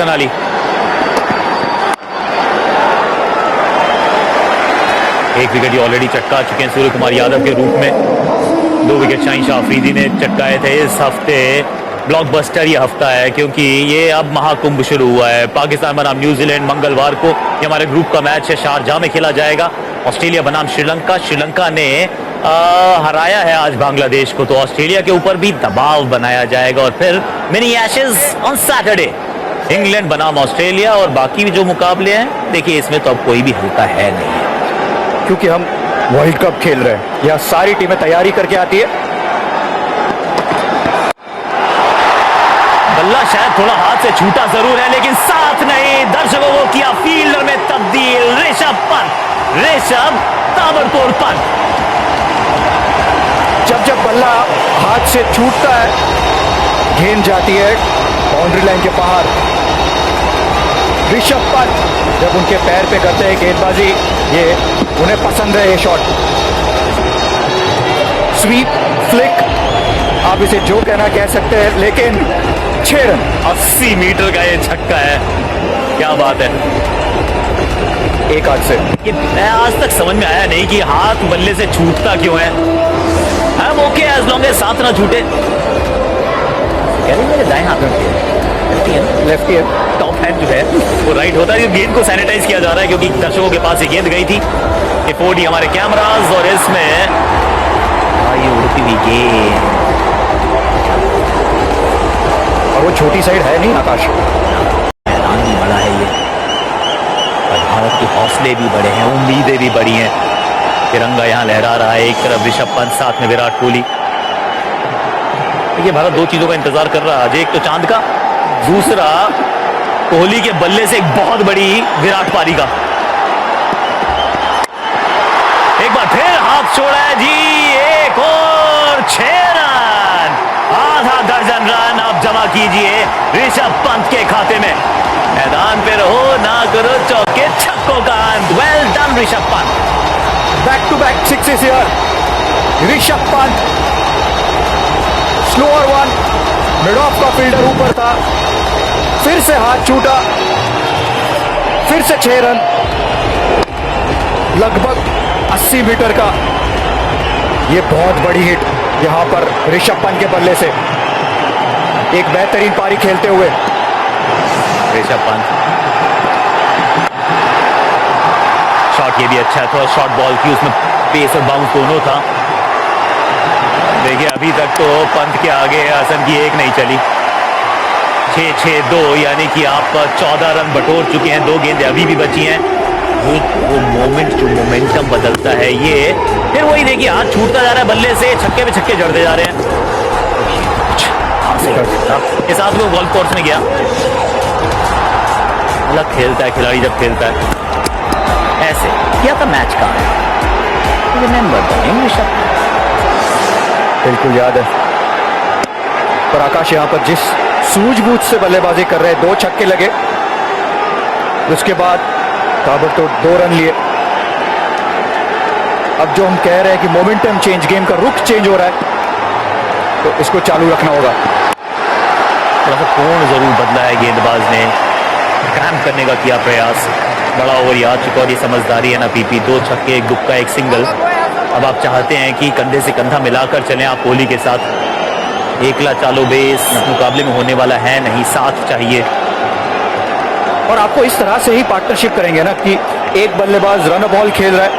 हसन अली। एक विकेट ये ऑलरेडी चटका चुके हैं सूर्य कुमार यादव के रूप में। 2 विकेट शाहीन शाह अफरीदी ने चटकाए थे। इस हफ्ते ब्लॉकबस्टर ये हफ्ता है क्योंकि ये अब महाकुंभ शुरू हुआ है। पाकिस्तान बनाम न्यूजीलैंड मंगलवार को ये हमारे ग्रुप का मैच है, शारजाह में खेला जाएगा। ऑस्ट्रेलिया बनाम श्रीलंका, श्रीलंका ने हराया है आज बांग्लादेश को, तो ऑस्ट्रेलिया के ऊपर भी दबाव बनाया जाएगा। और फिर mini Ashes on Saturday, England बनाम ऑस्ट्रेलिया। और बाकी जो मुकाबले हैं देखिए, इसमें तो अब कोई भी हल्का है नहीं, क्योंकि हम वर्ल्ड कप खेल रहे हैं। यह सारी टीमें तैयारी करके आती है। बल्ला शायद थोड़ा हाथ से छूटा जरूर है, लेकिन साथ नहीं। दर्शकों को किया फील्डर में तब्दील। ऋषभ पंत, ऋषभ ताबड़तोड़ पंत। जब बल्ला हाथ से छूटता है, गेंद जाती है बाउंड्री लाइन के बाहर। ऋषभ पंत जब उनके पैर पे करते हैं गेंदबाजी, ये उन्हें पसंद है ये शॉट। स्वीप, फ्लिक, आप इसे जो कहना कह सकते हैं, लेकिन 6 रन। 80 मीटर का ये छक्का है, क्या बात है। एक हाथ से ये मैं आज तक समझ में आया नहीं कि हाथ बल्ले से छूटता क्यों है। हम ओके एज लॉन्ग एज साथ ना छूटे। मेरे दाएं हाथ में लेफ्टी है, टॉप हैंड जो है वो राइट होता है। गेंद को सैनिटाइज किया जा रहा है क्योंकि दर्शकों के पास ये गेंद गई थी। ये 4D हमारे कैमरास, और इसमें ये उड़ती हुई गेंद, और वो छोटी साइड है नहीं आकाश। मैदान भी बड़ा है ये, और भारत के हौसले भी बड़े हैं, उम्मीदें भी बड़ी हैं। तिरंगा यहाँ लहरा रहा है, एक तरफ ऋषभ पंत, साथ में विराट कोहली। ये भारत 2 चीजों का इंतजार कर रहा है आज, एक तो चांद का, दूसरा कोहली के बल्ले से एक बहुत बड़ी विराट पारी का। एक बार फिर हाथ छोड़ा है जी, एक और 6 रन, आधा दर्जन रन आप जमा कीजिए ऋषभ पंत के खाते में। मैदान पे रहो, ना करो चौके छक्कों का अंत। Well done Rishabh Pant. Back to back 6 here. Rishabh Pant, slower one, mid off का फील्डर ऊपर था, फिर से हाथ छूटा, फिर से 6 रन, लगभग 80 मीटर का। ये बहुत बड़ी हिट यहां पर ऋषभ पंत के बल्ले से, एक बेहतरीन पारी खेलते हुए ऋषभ पंत। शॉट ये भी अच्छा था, शॉर्ट बॉल थी, उसमें पेस और बाउंस दोनों था। देखिए अभी तक तो पंत के आगे हसन की एक नहीं चली। 6-6-2 यानी कि आप 14 रन बटोर चुके हैं। 2 गेंदें अभी भी बची हैं। वो मोमेंट, जो मोमेंटम बदलता है ये, फिर वही देखिए हाथ छूटता जा रहा है बल्ले से, छक्के पे छक्के जड़ते जा रहे हैं। के साथ में गोल्फ कोर्स में गया, अलग खेलता है खिलाड़ी जब खेलता है ऐसे। क्या था मैच का, बिल्कुल याद है। पर आकाश यहां पर जिस सूझबूझ से बल्लेबाजी कर रहे हैं, 2 छक्के लगे, उसके बाद ताबड़तोड़ 2 रन लिए। अब जो हम कह रहे हैं कि मोमेंटम चेंज, गेम का रुख चेंज हो रहा है, तो इसको चालू रखना होगा। थोड़ा सा कोण जरूर बदला है गेंदबाज ने, क्रैम्प करने का किया प्रयास। बड़ा ओवर याद चुका और ये समझदारी है ना पीपी। 2 छक्के, एक दुक्का, एक सिंगल। अब आप चाहते हैं कि कंधे से कंधा मिलाकर चलें आप कोहली के साथ। एकला चालो बेस मुकाबले में होने वाला है नहीं, साथ चाहिए। और आपको इस तरह से ही पार्टनरशिप करेंगे ना कि एक बल्लेबाज रन बॉल खेल रहा है,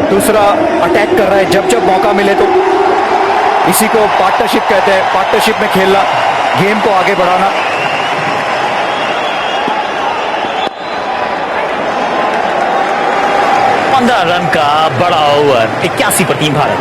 दूसरा अटैक कर रहा है, जब जब मौका मिले तो। इसी को पार्टनरशिप कहते हैं, पार्टनरशिप में खेलना, गेम को आगे बढ़ाना। रन का बड़ा ओवर, 81 पर टीम भारत।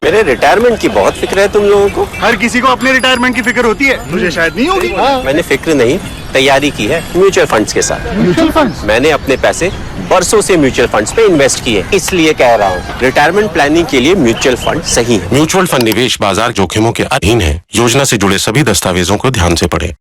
मेरे रिटायरमेंट की बहुत फिक्र है तुम लोगों को। हर किसी को अपने रिटायरमेंट की फिक्र होती है, मुझे शायद नहीं होगी। मैंने फिक्र नहीं, तैयारी की है म्यूचुअल फंड्स के साथ। Mutual funds? मैंने अपने पैसे बरसों से म्यूचुअल फंड्स पे इन्वेस्ट किए, इसलिए कह रहा हूँ रिटायरमेंट प्लानिंग के लिए म्यूचुअल फंड सही है। म्यूचुअल फंड निवेश बाजार जोखिमों के अधीन है। योजना से जुड़े सभी दस्तावेजों को ध्यान से पढ़ें।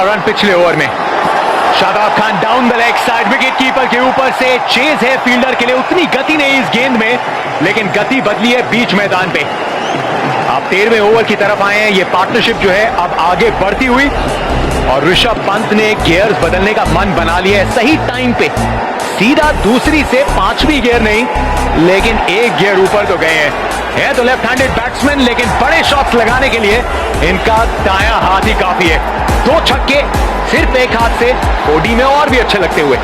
रन पिछले ओवर में। Shadab Khan down the leg side, wicket keeper के ऊपर से चेज है फील्डर के लिए। उतनी गति नहीं इस गेंद में, लेकिन गति बदली है बीच मैदान पे। आप 13वें ओवर की तरफ आए हैं। ये पार्टनरशिप जो है अब आगे बढ़ती हुई, और ऋषभ पंत ने गियर्स बदलने का मन बना लिया है सही टाइम पे। सीधा दूसरी से 5वीं गियर नहीं, लेकिन एक गियर ऊपर तो गए हैं। है तो लेफ्ट हैंडेड बैट्समैन, लेकिन बड़े शॉट्स लगाने के लिए इनका दायां हाथ ही काफी है। 2 छक्के सिर्फ एक हाथ से, ओडी में और भी अच्छे लगते हुए।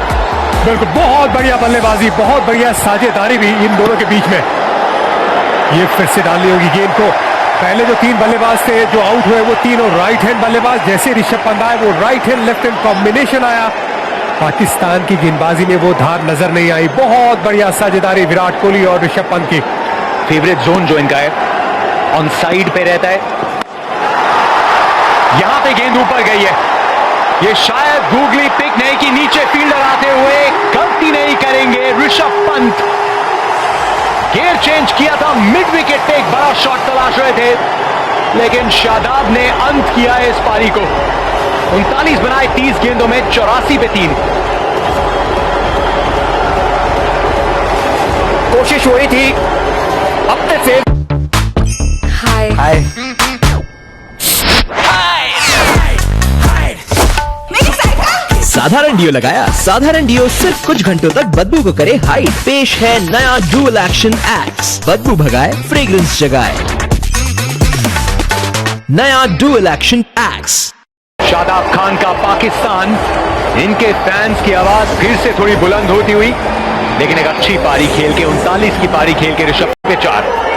बिल्कुल, बहुत बढ़िया बल्लेबाजी, बहुत बढ़िया साझेदारी भी इन दोनों के बीच में। ये फिर से डालनी होगी गेंद को। पहले जो 3 बल्लेबाज थे जो आउट हुए, वो तीनों राइट हैंड बल्लेबाज। जैसे ऋषभ पंत आए, वो right hand left hand combination आया। पाकिस्तान की गेंदबाजी में वो धार नजर नहीं आई। बहुत बढ़िया साझेदारी विराट कोहली और ऋषभ पंत की। फेवरेट जोन जो इनका है, ऑन साइड पे रहता है। यहां पे गेंद ऊपर गई है। ये शायद गूगली पिक नहीं कि नीचे फील्डर आते हुए गलती नहीं करेंगे ऋषभ पंत। गियर चेंज किया था मिड विकेट पे, एक बड़ा शॉट तलाश रहे थे, लेकिन शादाब ने अंत किया है इस पारी को। 39 बनाए 30 गेंदों में, 84 पे 3। कोशिश हुई थी अपने से। हाय साधारण डीओ लगाया। साधारण डीओ सिर्फ कुछ घंटों तक बदबू को करे हाइड। पेश है नया डुअल एक्शन एक्स, बदबू भगाए, फ्रेग्रेंस जगाए। नया dual action x. Shadab Khan का पाकिस्तान, इनके फैंस की आवाज फिर से थोड़ी बुलंद होती हुई, लेकिन एक अच्छी पारी खेल के 39 की पारी खेल के ऋषभ पे 4।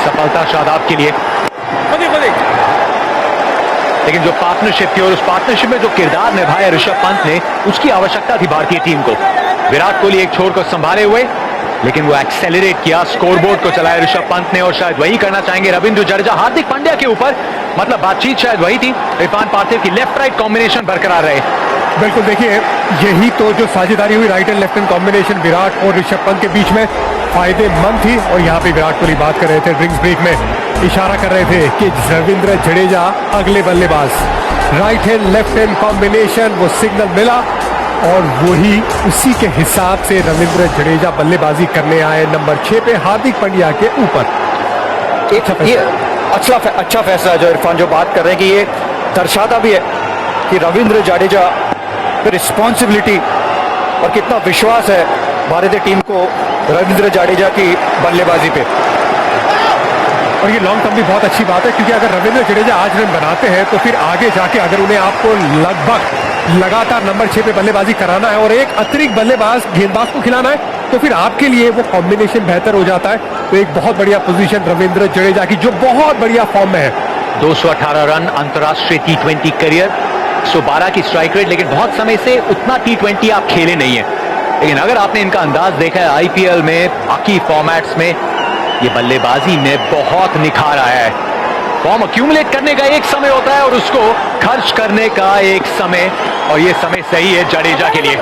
सफलता शादाब के लिए, लेकिन जो पार्टनरशिप थी और उस पार्टनरशिप में जो किरदार निभाया ऋषभ पंत ने, उसकी आवश्यकता थी भारतीय टीम को। विराट कोहली एक छोर को संभाले हुए, लेकिन वो एक्सेलरेट किया, स्कोरबोर्ड को चलाया ऋषभ पंत ने, और शायद वही करना चाहेंगे रविंद्र जडेजा। हार्दिक पांड्या के ऊपर, मतलब बातचीत शायद वही थी। इरफान पार्थिव की लेफ्ट राइट कॉम्बिनेशन बरकरार रहे। बिल्कुल, देखिए यही तो जो साझेदारी हुई right and left hand combination Virat और ऋषभ पंत के बीच में, फायदेमंद थी। और यहाँ पे विराट कोहली बात कर रहे थे, ड्रिंक्स ब्रेक में इशारा कर रहे थे कि रविंद्र जडेजा अगले बल्लेबाज। Right hand left hand combination, वो सिग्नल मिला और वही उसी के हिसाब से रविंद्र जडेजा बल्लेबाजी करने आए नंबर 6 पे हार्दिक पांड्या के ऊपर। ये अच्छा फैसला है जो इरफान जो बात कर रहे हैं, कि ये दर्शाता भी है कि रविंद्र जडेजा पे रिस्पॉन्सिबिलिटी और कितना विश्वास है भारतीय टीम को रविंद्र जडेजा की बल्लेबाजी पे। और ये लॉन्ग टर्म भी बहुत अच्छी बात है, क्योंकि अगर रविंद्र जडेजा आज रन बनाते हैं तो फिर आगे जाके अगर उन्हें आपको लगभग लगातार नंबर 6 पे बल्लेबाजी कराना है और एक अतिरिक्त बल्लेबाज गेंदबाज को खिलाना है, तो फिर आपके लिए वो कॉम्बिनेशन बेहतर हो जाता है। तो एक बहुत बढ़िया पोजीशन रविंद्र जडेजा की, जो बहुत बढ़िया फॉर्म में है। 218 रन अंतर्राष्ट्रीय T20 करियर, 112 की स्ट्राइक रेट, लेकिन बहुत समय से उतना T20 आप खेले नहीं है। लेकिन अगर आपने इनका अंदाज देखा है IPL में, बाकी फॉर्मेट्स में, ये बल्लेबाजी में बहुत निखार आया है। फॉर्म अक्यूमुलेट करने का एक समय होता है और उसको खर्च करने का एक समय, और ये समय सही है जडेजा के लिए।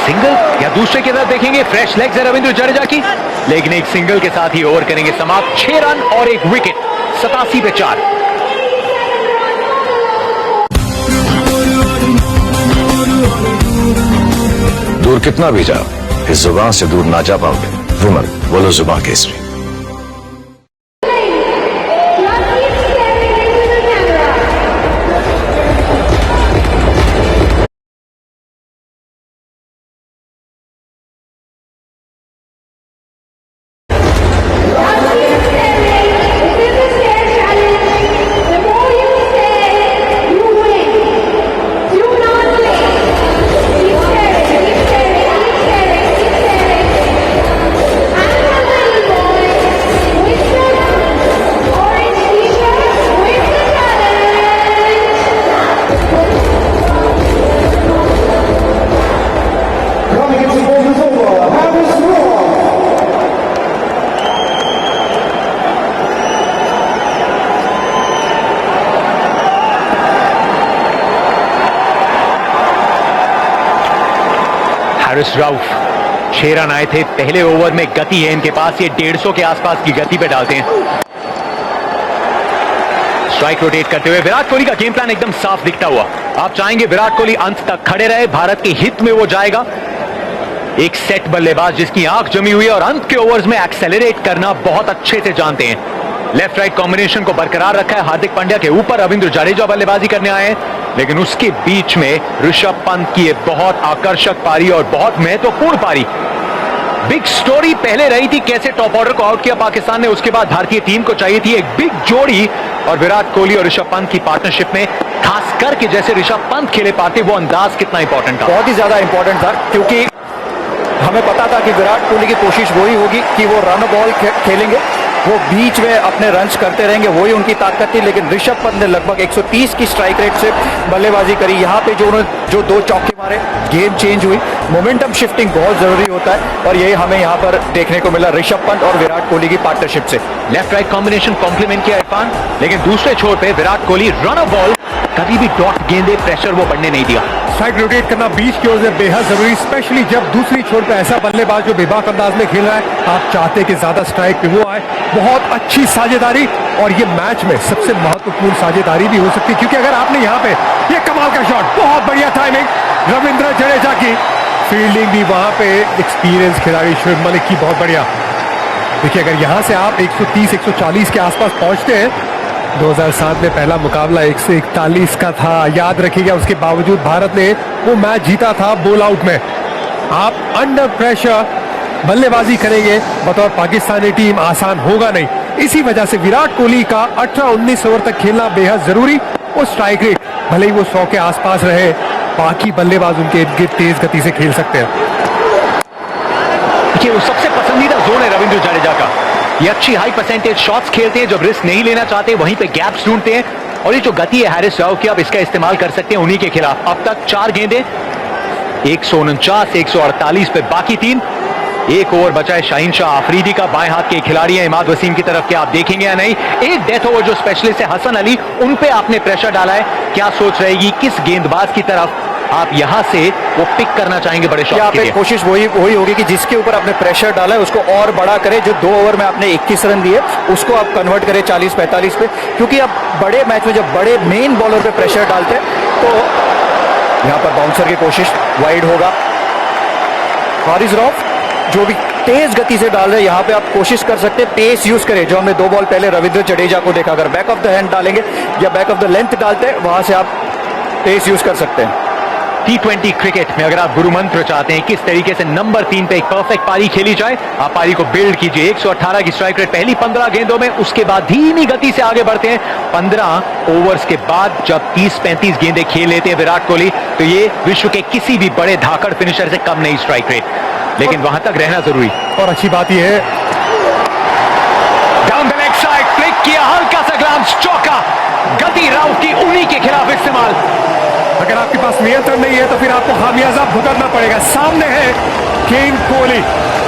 सिंगल या दूसरे की तरफ देखेंगे, फ्रेश लेग्स है रविंद्र जडेजा की, लेकिन एक सिंगल के साथ ही ओवर करेंगे समाप्त। 6 रन और एक विकेट, 87 पे 4। दूर कितना भी जाओ, इस जुबान से दूर ना जा पाओगे। विमल, बोलो जुबान केसरी। हैरिस राउफ 6 रन आए थे पहले ओवर में। गति है इनके पास, ये 150 के आसपास की गति पे डालते हैं। स्ट्राइक रोटेट करते हुए विराट कोहली का गेम प्लान एकदम साफ दिखता हुआ। आप चाहेंगे विराट कोहली अंत तक खड़े रहे, भारत के हित में वो जाएगा। एक सेट बल्लेबाज जिसकी आंख जमी हुई है और अंत के ओवर्स में एक्सेलरेट करना बहुत अच्छे से जानते हैं। लेफ्ट राइट कॉम्बिनेशन को बरकरार रखा है। हार्दिक पांड्या के ऊपर रविंद्र जडेजा बल्लेबाजी करने आए हैं, लेकिन उसके बीच में ऋषभ पंत की बहुत आकर्षक पारी और बहुत महत्वपूर्ण पारी। बिग स्टोरी पहले रही थी कैसे टॉप ऑर्डर को आउट किया पाकिस्तान ने, उसके बाद भारतीय टीम को चाहिए थी एक बिग जोड़ी, और विराट कोहली और ऋषभ पंत की पार्टनरशिप में खास करके जैसे ऋषभ पंत खेले पाते वो अंदाज कितना इंपॉर्टेंट था। बहुत ही ज्यादा इंपॉर्टेंट था, क्योंकि हमें पता था कि विराट कोहली की कोशिश वही होगी कि वो रन बॉल खेलेंगे, वो बीच में अपने रन्स करते रहेंगे, वही उनकी ताकत थी। लेकिन ऋषभ पंत ने लगभग 130 की स्ट्राइक रेट से बल्लेबाजी करी। यहाँ पे जो 2 चौके मारे, गेम चेंज हुई। मोमेंटम शिफ्टिंग बहुत जरूरी होता है और यही हमें यहाँ पर देखने को मिला ऋषभ पंत और विराट कोहली की पार्टनरशिप से। लेफ्ट राइट कॉम्बिनेशन कॉम्प्लीमेंट किया इरफान, लेकिन दूसरे छोर पे विराट कोहली रन बॉल कभी भी डॉट गेंदे प्रेशर वो बढ़ने नहीं दिया। स्ट्राइक रोटेट करना बीच की ओर से बेहद जरूरी, स्पेशली जब दूसरी छोर पे ऐसा बल्लेबाज जो बेबाक अंदाज में खेल रहा है। आप चाहते हैं कि ज्यादा स्ट्राइक पे वो आए। बहुत अच्छी साझेदारी, और ये मैच में सबसे महत्वपूर्ण साझेदारी भी हो सकती है, क्योंकि अगर आपने यहाँ पे ये कमाल का शॉट, बहुत बढ़िया टाइमिंग रविंद्र जडेजा की, फील्डिंग भी वहां पे एक्सपीरियंस खिलाड़ी शुएब मलिक की बहुत बढ़िया। देखिए अगर यहाँ से आप 130-140 के आसपास पहुंचते हैं, 2007 में पहला मुकाबला 141 का था, याद रखिएगा। उसके बावजूद भारत ने वो मैच जीता था बोल आउट में। आप अंडर प्रेशर बल्लेबाजी करेंगे बतौर पाकिस्तानी टीम, आसान होगा नहीं। इसी वजह से विराट कोहली का 18-19 ओवर तक खेलना बेहद जरूरी। वो स्ट्राइक रेट भले ही वो 100 के आसपास रहे, बाकी बल्लेबाज उनके इर्द गिर्द तेज गति से खेल सकते हैं। देखिए वो सबसे पसंदीदा जोन है रविंद्र जडेजा का। ये अच्छी हाई परसेंटेज शॉट्स खेलते हैं, जब रिस्क नहीं लेना चाहते वहीं पे गैप्स ढूंढते हैं, और ये जो गति है हैरिस राव की, आप इसका इस्तेमाल कर सकते हैं उन्हीं के खिलाफ। अब तक 4 गेंदें, 149, 148 पे बाकी 3। 1 ओवर बचा है शाहीन शाह आफरीदी का, बाएं हाथ के खिलाड़ी है इमाद वसीम की तरफ के, आप देखेंगे या नहीं। एक डेथ ओवर जो स्पेशलिस्ट है हसन अली, उन पे आपने प्रेशर डाला है। क्या सोच रहेगी, किस गेंदबाज की तरफ आप यहां से वो पिक करना चाहेंगे बड़े शॉट के लिए? कोशिश वही होगी कि जिसके ऊपर आपने प्रेशर डाला है उसको और बड़ा करे। जो 2 ओवर में आपने 21 रन दिए उसको आप कन्वर्ट करें 40-45 पे, क्योंकि आप बड़े मैच में जब बड़े मेन बॉलर पे प्रेशर डालते हैं तो यहां पर बाउंसर की कोशिश वाइड होगा। हारिस राउफ जो भी तेज गति से डाल रहे हैं, यहाँ पे आप कोशिश कर सकते हैं पेस यूज करें, जो हमने 2 बॉल पहले रविंद्र जडेजा को देखा। अगर बैक ऑफ द हैंड डालेंगे या बैक ऑफ द लेंथ डालते हैं, वहां से आप पेस यूज कर सकते हैं। T20 क्रिकेट में अगर आप गुरु मंत्र चाहते हैं किस तरीके से नंबर 3 पे एक परफेक्ट पारी खेली जाए, आप पारी को बिल्ड कीजिए। 118 की स्ट्राइक रेट पहली 15 गेंदों में, उसके बाद धीमी गति से आगे बढ़ते हैं। 15 ओवर्स के बाद जब 30-35 गेंदें खेल लेते हैं विराट कोहली, तो ये विश्व के किसी भी बड़े धाकड़ फिनिशर से कम नहीं स्ट्राइक रेट, लेकिन वहां तक रहना जरूरी। और अच्छी बात यह है, down the leg side flick किया, हल्का सा ग्लांस, चौका। गति राउफ की उन्हीं के खिलाफ इस्तेमाल। अगर आपके पास नियंत्रण नहीं है तो फिर आपको खामियाजा भुगतना पड़ेगा। सामने है केन कोहली,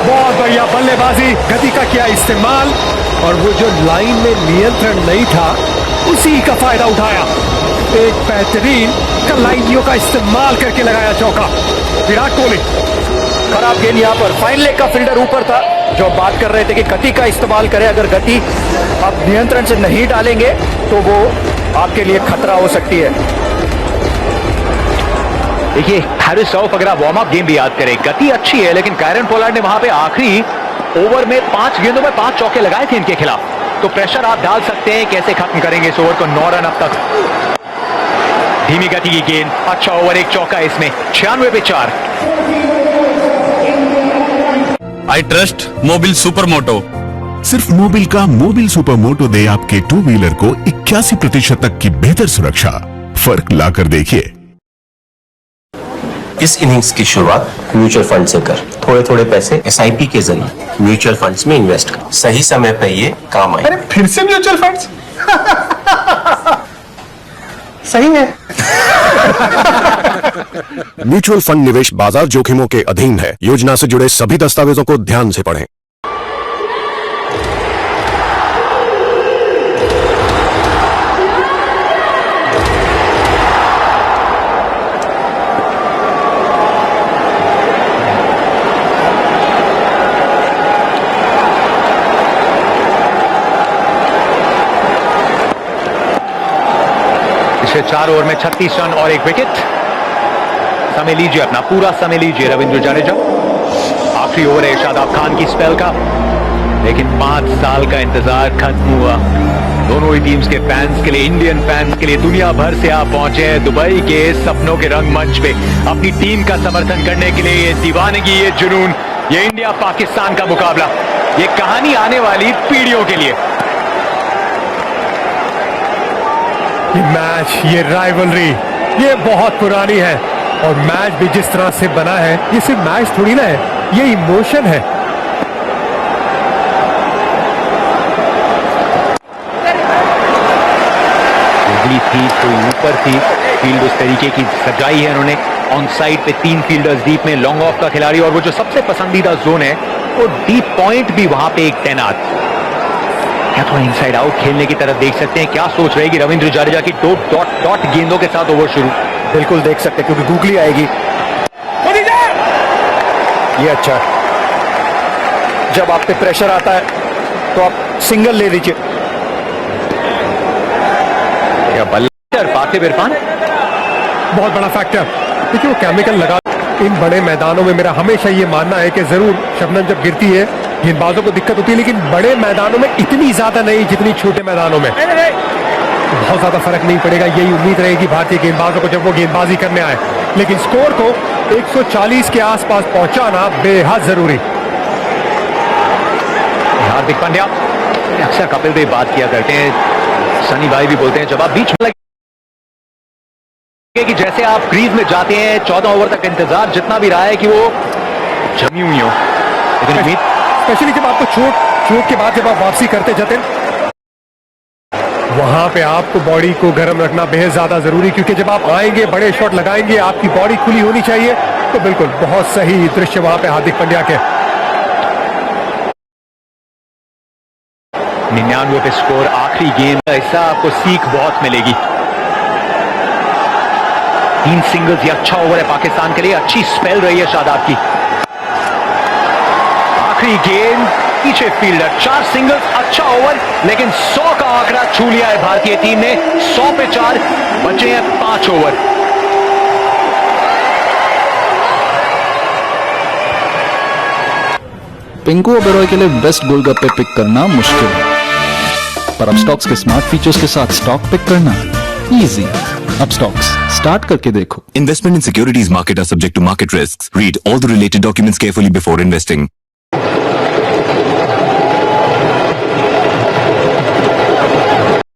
बहुत बढ़िया बल्लेबाजी, गति का किया इस्तेमाल, और वो जो लाइन में नियंत्रण नहीं था उसी का फायदा उठाया। एक बेहतरीन कलाइयों का इस्तेमाल करके लगाया चौका विराट कोहली। खराब गेंद यहाँ पर, फाइन लेग का फील्डर ऊपर था, जो बात कर रहे थे कि गति का इस्तेमाल करें। अगर गति आप नियंत्रण से नहीं डालेंगे तो वो आपके लिए खतरा हो सकती है। देखिए हैरिस राउफ, अगर आप वार्म अप गेम भी याद करें, गति अच्छी है, लेकिन कायरन पोलार्ड ने वहां पे आखिरी ओवर में 5 गेंदों में 5 चौके लगाए थे इनके खिलाफ। तो प्रेशर आप डाल सकते हैं, कैसे खत्म करेंगे इस ओवर को। 9 रन अब तक। धीमी गति की गेंद, अच्छा ओवर, 1 चौका इसमें, 96 पे 4। I trust Mobil super motto. सिर्फ मोबिल का मोबिल सुपर मोटो दे आपके 2 व्हीलर को 81% तक की बेहतर सुरक्षा। फर्क लाकर देखिए। इस इनिंग्स की शुरुआत म्यूचुअल फंड से कर। थोड़े थोड़े पैसे SIP के जरिए म्यूचुअल फंड्स में इन्वेस्ट कर। सही समय पे ये काम आए। अरे फिर से म्यूचुअल फंड्स? सही है। म्यूचुअल फंड निवेश बाजार जोखिमों के अधीन है। योजना से जुड़े सभी दस्तावेजों को ध्यान से पढ़ें। पिछले 4 ओवर में 36 रन और 1 विकेट। समय लीजिए, अपना पूरा समय लीजिए रविंद्र जडेजा। आखिरी ओवर है शादाब खान की स्पेल का, लेकिन 5 साल का इंतजार खत्म हुआ। दोनों ही टीम्स के फैंस के लिए, इंडियन फैंस के लिए दुनिया भर से आप पहुंचे हैं दुबई के सपनों के रंगमंच पे अपनी टीम का समर्थन करने के लिए। ये दीवानगी, ये जुनून, ये इंडिया पाकिस्तान का मुकाबला, ये कहानी आने वाली पीढ़ियों के लिए। ये मैच, ये राइवलरी, ये बहुत पुरानी है और मैच भी जिस तरह से बना है, ये सिर्फ मैच थोड़ी ना है, ये इमोशन है। थी कोई ऊपर थी, फील्ड उस तरीके की सजाई है उन्होंने। ऑन साइड पे 3 फील्डर्स डीप में, लॉन्ग ऑफ का खिलाड़ी, और वो जो सबसे पसंदीदा जोन है वो डीप पॉइंट भी वहां पे एक तैनात। क्या थोड़ा इनसाइड आउट खेलने की तरफ देख सकते हैं, क्या सोच रहेगी रविंद्र जडेजा की डॉट डॉट डॉट गेंदों के साथ ओवर शुरू। बिल्कुल देख सकते हैं, क्योंकि गूगली आएगी। ये अच्छा है, जब आप पे प्रेशर आता है तो आप सिंगल ले लीजिए। बल्लेबाज फातिब इरफान बहुत बड़ा फैक्टर, देखिए वो केमिकल लगा। इन बड़े मैदानों में मेरा हमेशा ये मानना है कि जरूर शबनम जब गिरती है गेंदबाजों को दिक्कत होती है, लेकिन बड़े मैदानों में इतनी ज्यादा नहीं जितनी छोटे मैदानों में। बहुत ज्यादा फर्क नहीं पड़ेगा, यही उम्मीद रहेगी भारतीय गेंदबाजों को जब वो गेंदबाजी करने आए। लेकिन स्कोर को 140 के आसपास पहुंचाना बेहद जरूरी। हार्दिक पांड्या, अक्सर कपिल देव बात किया करते हैं, सनी भाई भी बोलते हैं, जब आप बीच में कि जैसे आप क्रीज में जाते हैं 14 ओवर तक इंतजार जितना भी रहा है कि वो जमी हुई हो, लेकिन उम्मीद स्पेशली जब आपको चोट के बाद जब आप वापसी करते जाते वहां पे आपको बॉडी को गर्म रखना बेहद ज्यादा जरूरी, क्योंकि जब आप आएंगे बड़े शॉट लगाएंगे आपकी बॉडी खुली होनी चाहिए। तो बिल्कुल बहुत सही दृश्य वहां पे हार्दिक पांड्या के। 99 पे स्कोर, आखिरी गेंद, ऐसा आपको सीख बहुत मिलेगी। 3 सिंगल्स, ये अच्छा ओवर है पाकिस्तान के लिए, अच्छी स्पेल रही है शादाब की। आखिरी गेंद, पीछे फील्डर, 4 सिंगल्स, अच्छा ओवर, लेकिन 100 का आंकड़ा छू लिया है भारतीय टीम ने। 100 पे 4, बचे हैं 5 ओवर। पिंकू ओबेरॉय के लिए बेस्ट गोलगप्पे पिक करना मुश्किल है, पर अपस्टॉक्स के स्मार्ट फीचर्स के साथ स्टॉक पिक करना इजी। अपस्टॉक्स, स्टार्ट करके देखो। Investment in securities market are subject to market risks. Read all the related documents carefully before investing.